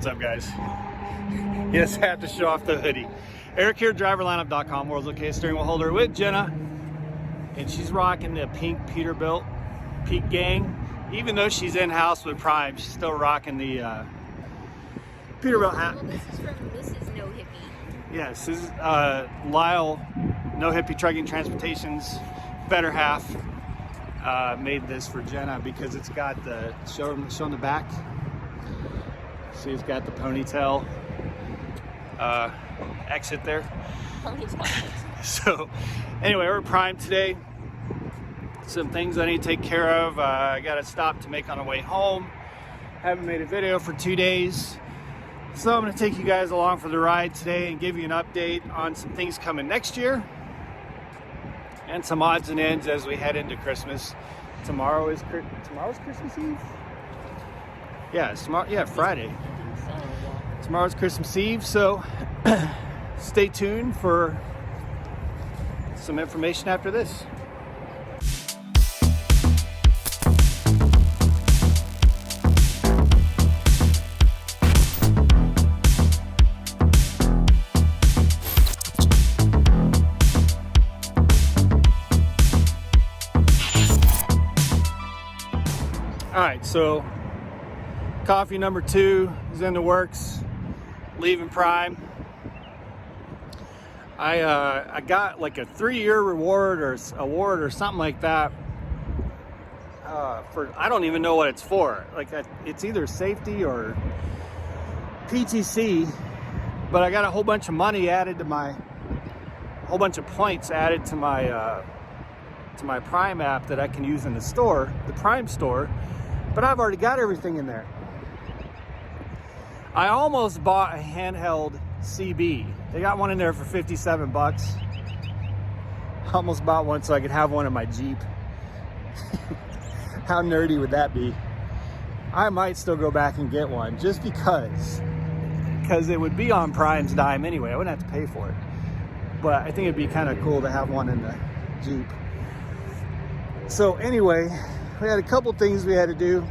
What's up, guys? Yes, I have to show off the hoodie. Eric here, driverlineup.com, world's located steering wheel holder with Jenna. And she's rocking the pink Peterbilt Peak Gang. Even though she's in-house with Prime, she's still rocking the Peterbilt hat. Well, this is from Mrs. No Hippie. Yes, this is Lyle, No Hippie Trucking Transportation's better half. Made this for Jenna because it's got the, show the back. See, it's got the ponytail exit there. Ponytail. So anyway, we're Prime today. Some things I need to take care of. I got to stop to make on the way home. Haven't made a video for 2 days. So I'm going to take you guys along for the ride today and give you an update on some things coming next year. And some odds and ends as we head into Christmas. Tomorrow's Christmas Eve? Yeah, it's tomorrow. Yeah, Friday. Tomorrow's Christmas Eve, so stay tuned for some information after this. All right, so coffee number 2 is in the works. Leaving Prime. I got like a 3-year reward or award or something like that. For I don't even know what it's for. Like it's either safety or PTC, but I got a whole bunch of money added to my, whole bunch of points added to my Prime app that I can use in the store, the Prime store. But I've already got everything in there. I almost bought a handheld CB. They got one in there for 57 bucks. Almost bought one so I could have one in my Jeep. How nerdy would that be? I might still go back and get one just because it would be on Prime's dime anyway. I wouldn't have to pay for it. But I think it'd be kind of cool to have one in the Jeep. So anyway, we had a couple things we had to do.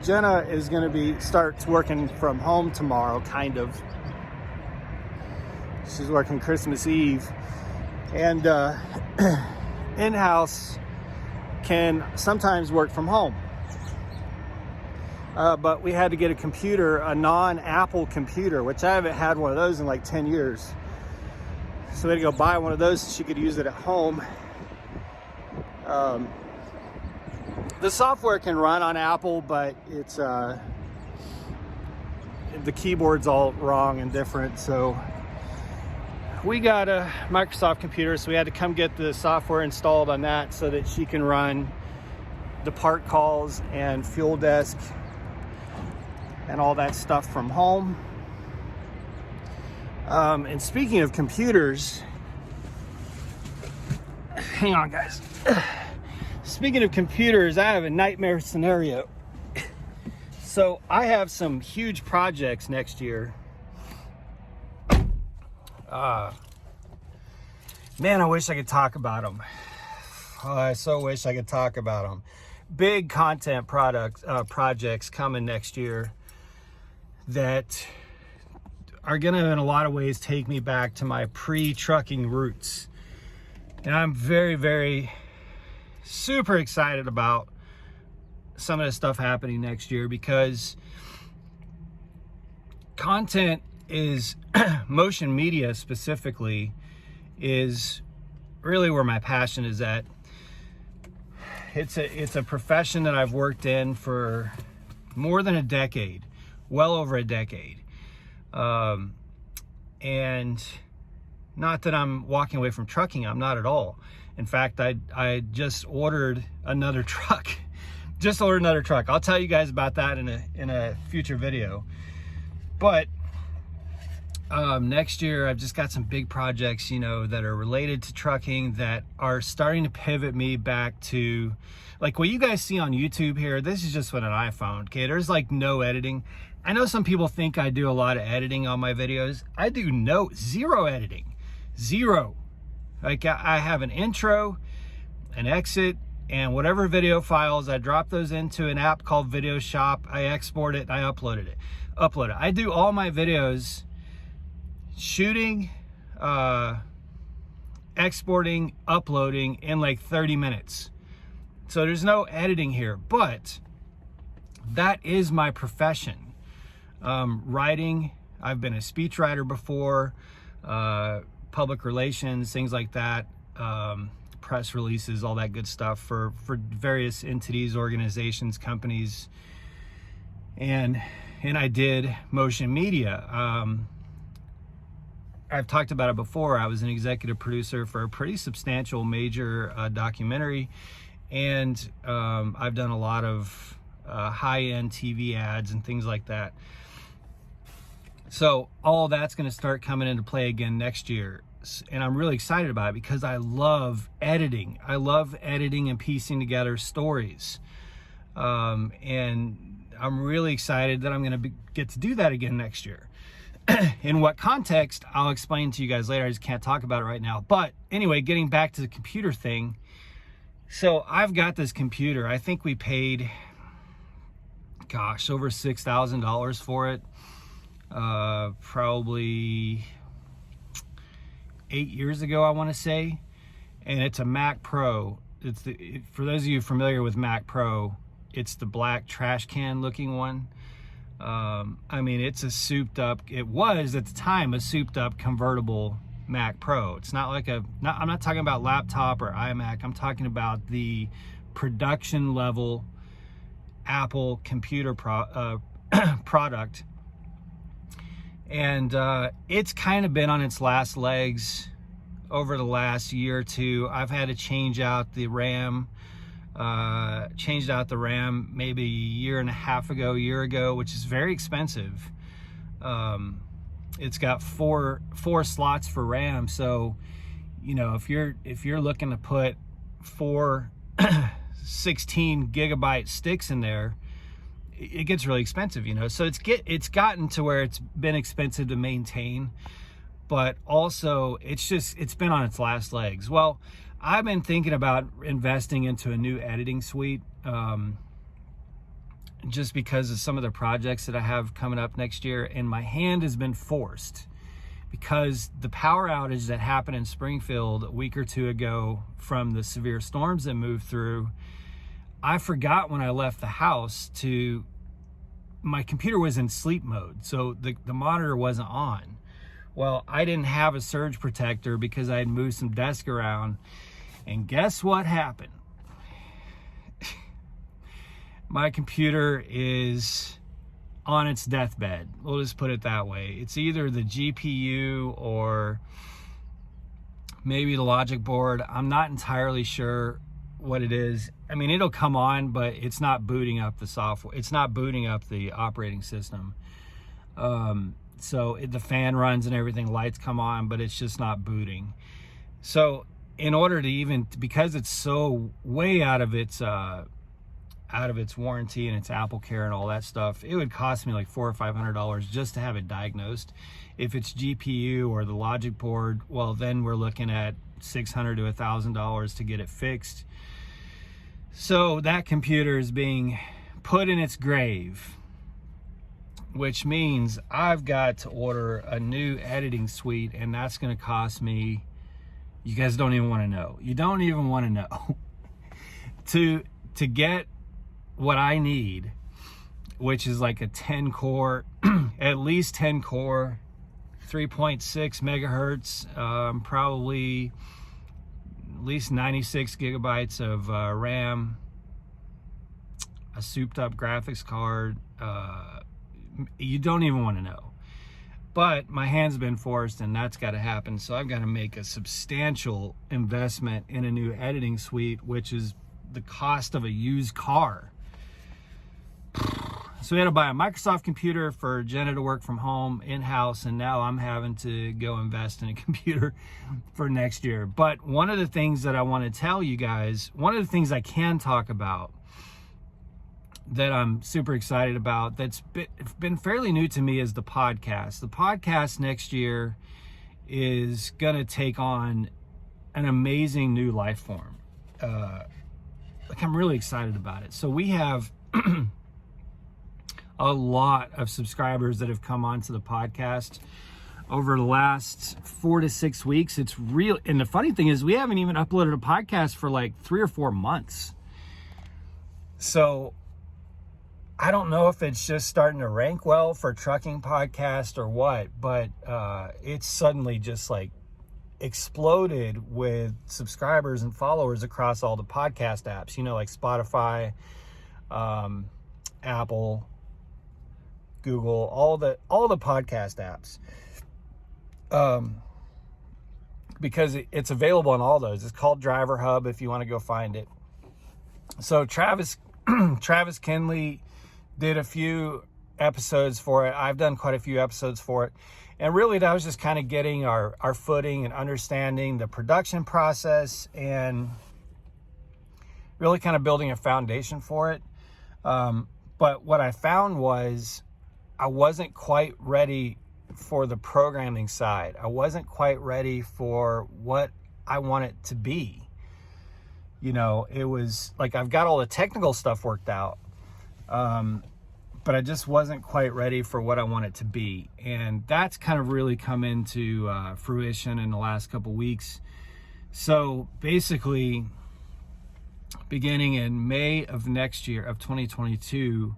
Jenna is going to starts working from home tomorrow, kind of. She's working Christmas Eve, and in-house can sometimes work from home. But we had to get a computer, a non-Apple computer, which I haven't had one of those in like 10 years. So we had to go buy one of those so she could use it at home. The software can run on Apple, but it's the keyboard's all wrong and different. So we got a Microsoft computer, so we had to come get the software installed on that so that she can run the part calls and fuel desk and all that stuff from home. And speaking of computers, hang on, guys. Speaking of computers, I have a nightmare scenario. So I have some huge projects next year. Man, I wish I could talk about them. Oh, I so wish I could talk about them. Big content projects coming next year that are gonna, in a lot of ways, take me back to my pre-trucking roots. And I'm very, very super excited about some of the stuff happening next year because content is motion media specifically is really where my passion is at. It's a profession that I've worked in for more than a decade, well over a decade. And not that I'm walking away from trucking, I'm not at all. In fact, I just ordered another truck. I'll tell you guys about that in a future video. But next year, I've just got some big projects, that are related to trucking that are starting to pivot me back to, like what you guys see on YouTube here. This is just with an iPhone, okay? There's like no editing. I know some people think I do a lot of editing on my videos. I do zero editing, zero. Like I have an intro, an exit, and whatever video files, I drop those into an app called Video Shop. I export it, I upload it. I do all my videos, shooting, exporting, uploading in like 30 minutes. So there's no editing here, but that is my profession. Writing, I've been a speechwriter before, public relations, things like that, press releases, all that good stuff for various entities, organizations, companies, and I did motion media. I've talked about it before. I was an executive producer for a pretty substantial major documentary, and I've done a lot of high-end TV ads and things like that. So all that's going to start coming into play again next year, and I'm really excited about it because I love editing. I love editing and piecing together stories, and I'm really excited that I'm going to get to do that again next year. In what context, I'll explain to you guys later. I just can't talk about it right now. But anyway, getting back to the computer thing. So I've got this computer. I think we paid, gosh, over $6,000 for it. Probably 8 years ago, I want to say. And it's a Mac Pro. For those of you familiar with Mac Pro, it's the black trash can looking one. I mean, it's a souped up, it was at the time a souped up convertible Mac Pro. It's not like I'm not talking about laptop or iMac. I'm talking about the production level Apple computer product. And it's kind of been on its last legs over the last year or two. I've had to change out the RAM. Changed out the RAM maybe a year ago, which is very expensive. It's got four slots for RAM, so you know, if you're looking to put 4 16 gigabyte sticks in there, it gets really expensive, you know. So it's gotten to where it's been expensive to maintain, but also it's been on its last legs. Well, I've been thinking about investing into a new editing suite, just because of some of the projects that I have coming up next year, and my hand has been forced because the power outage that happened in Springfield a week or two ago from the severe storms that moved through, I forgot when I left the house my computer was in sleep mode, so the monitor wasn't on. Well, I didn't have a surge protector because I had moved some desk around. And guess what happened? My computer is on its deathbed. We'll just put it that way. It's either the GPU or maybe the logic board. I'm not entirely sure what it is. I mean, it'll come on, but it's not booting up the software. It's not booting up the operating system. So the fan runs and everything, lights come on, but it's just not booting. So in order to because it's so way out of its warranty and its Apple Care and all that stuff, it would cost me like $400 or $500 just to have it diagnosed. If it's GPU or the logic board, well, then we're looking at $600 to $1,000 to get it fixed. So that computer is being put in its grave, which means I've got to order a new editing suite, and that's going to cost me, you guys don't even want to know. You don't even want to know. To get what I need, which is like a 10 core, at least 10 core, 3.6 megahertz, probably at least 96 gigabytes of RAM, a souped up graphics card. You don't even want to know. But my hand's been forced, and that's got to happen. So I've got to make a substantial investment in a new editing suite, which is the cost of a used car. So we had to buy a Microsoft computer for Jenna to work from home in-house, and now I'm having to go invest in a computer for next year. But one of the things that I want to tell you guys, one of the things I can talk about that I'm super excited about, that's been fairly new to me, is the podcast. The podcast next year is going to take on an amazing new life form. like, I'm really excited about it. So we have a lot of subscribers that have come onto the podcast over the last 4 to 6 weeks. It's real. And the funny thing is, we haven't even uploaded a podcast for like 3 or 4 months. So I don't know if it's just starting to rank well for trucking podcast or what, but it's suddenly just like exploded with subscribers and followers across all the podcast apps, you know, like Spotify, Apple, Google, all the podcast apps. Because it's available on all those. It's called Driver Hub if you want to go find it. So Travis Kinley did a few episodes for it. I've done quite a few episodes for it. And really that was just kind of getting our footing and understanding the production process and really kind of building a foundation for it. But what I found was I wasn't quite ready for the programming side. I wasn't quite ready for what I want it to be. You know, it was like I've got all the technical stuff worked out, but I just wasn't quite ready for what I want it to be. And that's kind of really come into fruition in the last couple weeks. So basically, beginning in May of next year, of 2022,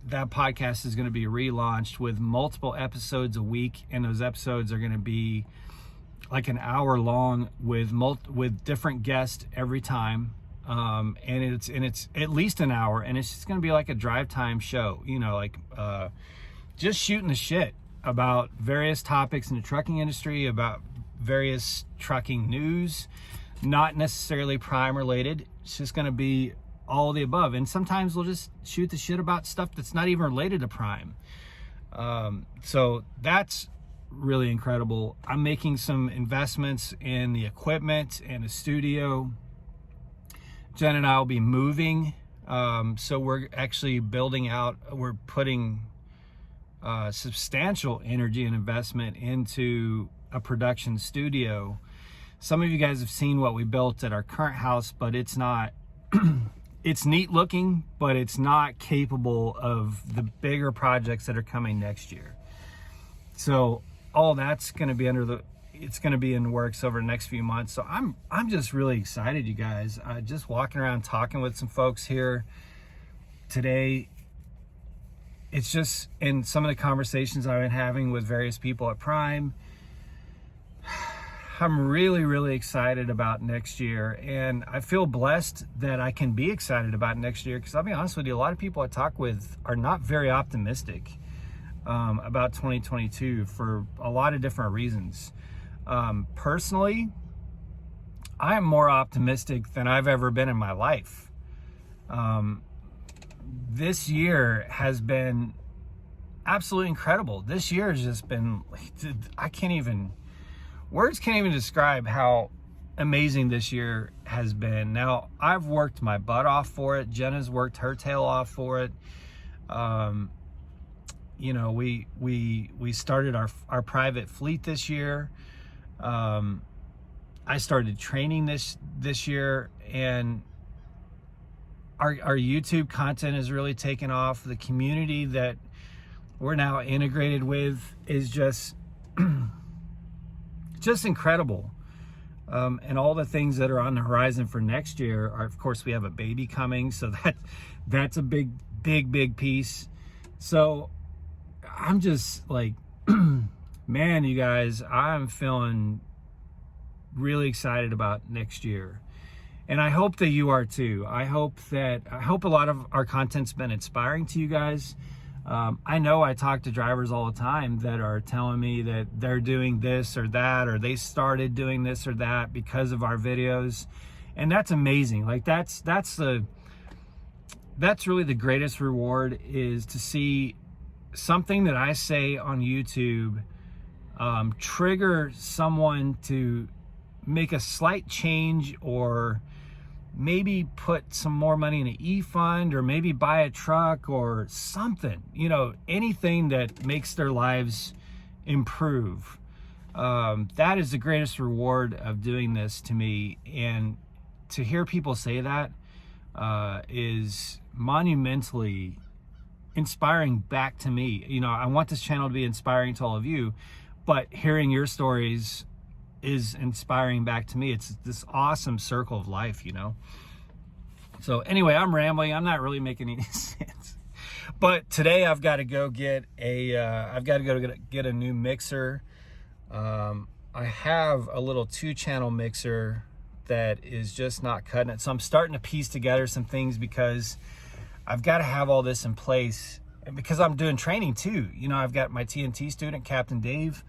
that podcast is going to be relaunched with multiple episodes a week, and those episodes are going to be like an hour long with different guests every time, and it's at least an hour, and it's just going to be like a drive time show, you know, like just shooting the shit about various topics in the trucking industry, about various trucking news, not necessarily prime related. It's just going to be all the above. And sometimes we'll just shoot the shit about stuff that's not even related to prime. So that's really incredible. I'm making some investments in the equipment and the studio. Jen and I will be moving. So we're actually we're putting substantial energy and investment into a production studio. Some of you guys have seen what we built at our current house, but it's not it's neat looking, but it's not capable of the bigger projects that are coming next year. So all that's going to be it's going to be in the works over the next few months. So I'm just really excited, you guys. Just walking around talking with some folks here today. It's just, in some of the conversations I've been having with various people at Prime, I'm really, really excited about next year, and I feel blessed that I can be excited about next year, because I'll be honest with you, a lot of people I talk with are not very optimistic about 2022 for a lot of different reasons. Personally, I am more optimistic than I've ever been in my life. This year has been absolutely incredible. This year has just been, words can't even describe how amazing this year has been. Now, I've worked my butt off for it. Jenna's worked her tail off for it. You know, we started our private fleet this year. I started training this year, and our YouTube content has really taken off. The community that we're now integrated with is just incredible. And all the things that are on the horizon for next year are, of course, we have a baby coming, so that's a big piece. So I'm just like, man, you guys, I'm feeling really excited about next year. And I hope that you are too. I hope a lot of our content's been inspiring to you guys. I know I talk to drivers all the time that are telling me that they're doing this or that, or they started doing this or that because of our videos. And that's amazing. Like that's really the greatest reward, is to see something that I say on YouTube trigger someone to make a slight change, or maybe put some more money in an e-fund, or maybe buy a truck or something, you know, anything that makes their lives improve. That is the greatest reward of doing this to me. And to hear people say that is monumentally inspiring back to me. You know, I want this channel to be inspiring to all of you, but hearing your stories is inspiring back to me. It's this awesome circle of life, you know. So anyway, I'm rambling. I'm not really making any sense. But today I've got to go get a new mixer. I have a little 2-channel mixer that is just not cutting it. So I'm starting to piece together some things because I've got to have all this in place. And because I'm doing training too. You know, I've got my TNT student, Captain Dave,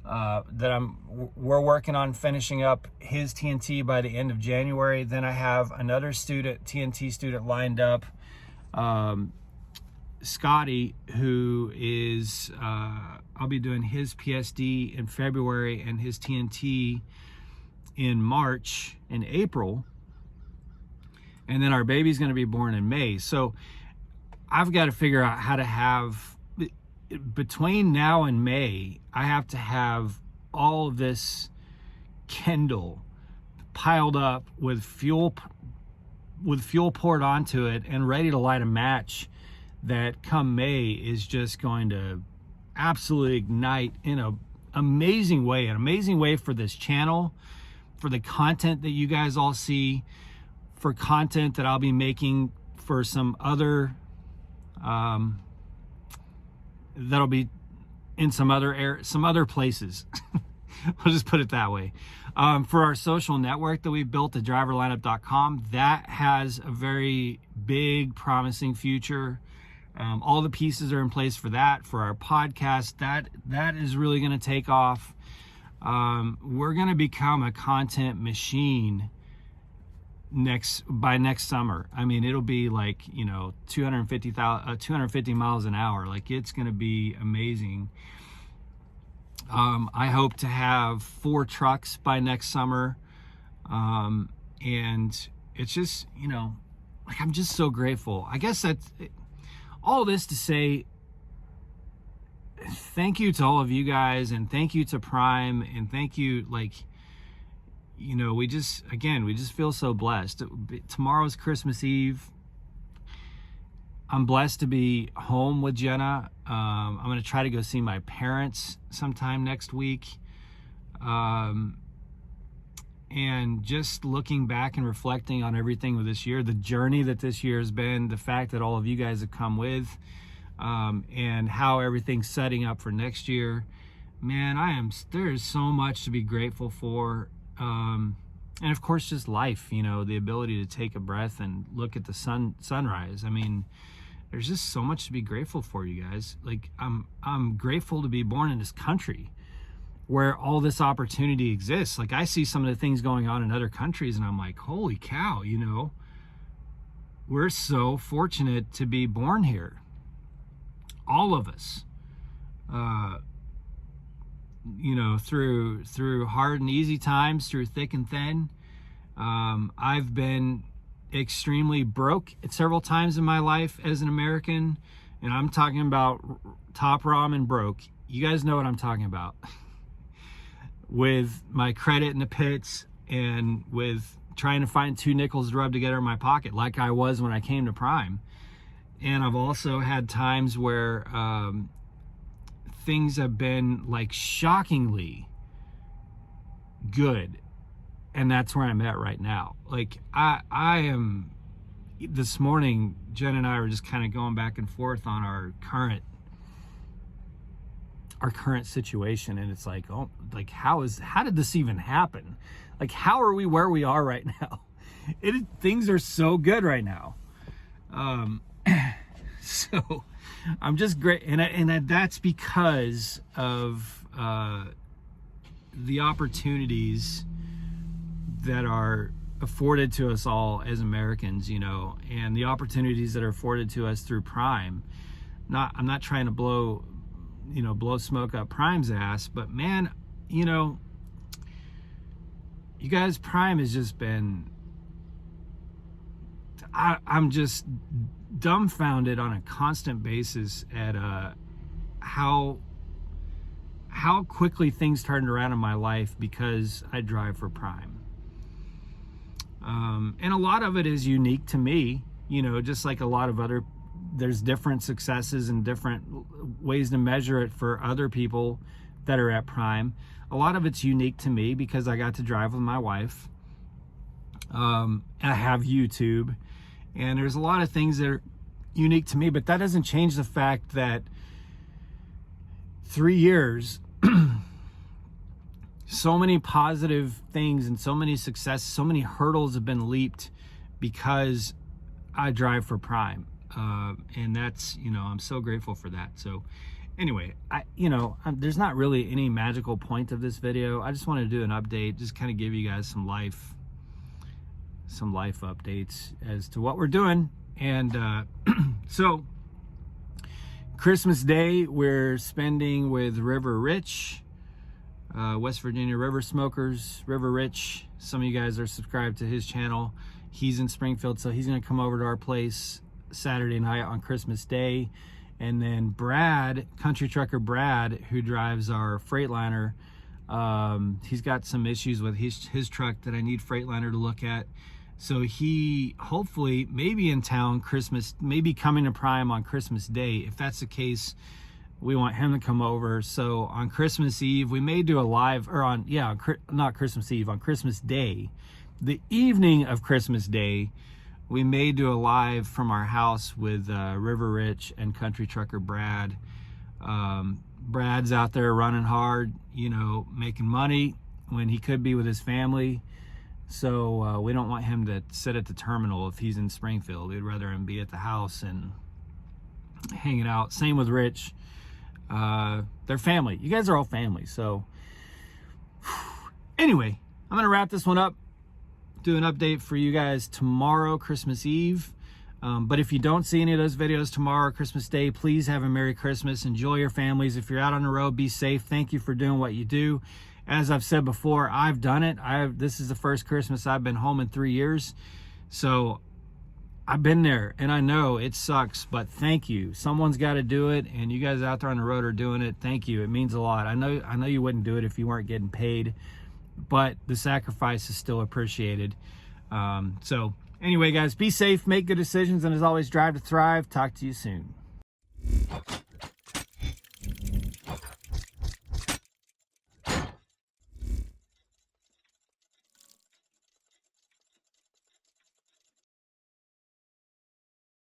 that we're working on finishing up his TNT by the end of January. Then I have another TNT student lined up, Scotty, who is, I'll be doing his PSD in February and his TNT in March and April. And then our baby's going to be born in May. So I've got to figure out how to have, between now and May, I have to have all of this Kindle piled up with fuel poured onto it and ready to light a match that come May is just going to absolutely ignite in an amazing way for this channel, for the content that you guys all see, for content that I'll be making for some other that'll be in some other places. I'll just put it that way. For our social network that we've built at driverlineup.com, that has a very big, promising future. All the pieces are in place for that. For our podcast, that is really going to take off. We're going to become a content machine by next summer. I mean, it'll be like, you know, 250 miles an hour. Like, it's going to be amazing. I hope to have 4 trucks by next summer. And it's just, you know, like, I'm just so grateful. I guess that's all this to say thank you to all of you guys, and thank you to Prime, and thank you, like, you know, we just feel so blessed. Tomorrow's Christmas Eve. I'm blessed to be home with Jenna. I'm going to try to go see my parents sometime next week. And just looking back and reflecting on everything with this year, the journey that this year has been, the fact that all of you guys have come with, and how everything's setting up for next year. Man, there is so much to be grateful for. And of course, just life, you know, the ability to take a breath and look at the sunrise. I mean, there's just so much to be grateful for, you guys. Like, I'm grateful to be born in this country where all this opportunity exists. Like, I see some of the things going on in other countries and I'm like, holy cow, you know, we're so fortunate to be born here. All of us. You know, through hard and easy times, through thick and thin. I've been extremely broke several times in my life as an American, and I'm talking about top ramen broke. You guys know what I'm talking about. With my credit in the pits, and with trying to find 2 nickels to rub together in my pocket, like I was when I came to Prime. And I've also had times where things have been, like, shockingly good, and that's where I'm at right now. Like, I am, this morning Jen and I were just kind of going back and forth on our current situation, and it's like, oh, like, how did this even happen? Like, how are we where we are right now? Things are so good right now. So I'm just great, and that's because of the opportunities that are afforded to us all as Americans, you know, and the opportunities that are afforded to us through Prime. I'm not trying to blow smoke up Prime's ass, but man, you know, you guys, Prime has just been, I'm just dumbfounded on a constant basis at how quickly things turned around in my life because I drive for Prime. And a lot of it is unique to me, you know, just like a lot of other, there's different successes and different ways to measure it for other people that are at Prime. A lot of it's unique to me because I got to drive with my wife. I have YouTube, and there's a lot of things that are unique to me, but that doesn't change the fact that 3 years, so many positive things and so many successes, so many hurdles have been leaped because I drive for Prime. And that's, you know, I'm so grateful for that. So anyway, there's not really any magical point of this video. I just wanted to do an update, just kind of give you guys some life updates as to what we're doing. And so Christmas Day, we're spending with River Rich, West Virginia River Smokers. River Rich, some of you guys are subscribed to his channel. He's in Springfield, so he's gonna come over to our place Saturday night on Christmas Day. And then Brad, Country Trucker Brad, who drives our Freightliner, he's got some issues with his truck that I need Freightliner to look at. So he hopefully maybe in town Christmas, maybe coming to Prime on Christmas Day. If that's the case, we want him to come over. So on Christmas Eve, we may do a live, or not Christmas Eve, on Christmas Day, the evening of Christmas Day, we may do a live from our house with River Rich and Country Trucker Brad. Brad's out there running hard, you know, making money when he could be with his family. So we don't want him to sit at the terminal if he's in Springfield. We'd rather him be at the house and hanging out. Same with Rich. They're family. You guys are all family. So anyway, I'm gonna wrap this one up. Do an update for you guys tomorrow, Christmas Eve. But if you don't see any of those videos tomorrow, Christmas Day, please have a Merry Christmas. Enjoy your families. If you're out on the road, be safe. Thank you for doing what you do. As I've said before, I've done it. This is the first Christmas I've been home in 3 years. So I've been there, and I know it sucks, but thank you. Someone's got to do it, and you guys out there on the road are doing it. Thank you. It means a lot. I know you wouldn't do it if you weren't getting paid, but the sacrifice is still appreciated. So anyway, guys, be safe, make good decisions, and as always, drive to thrive. Talk to you soon.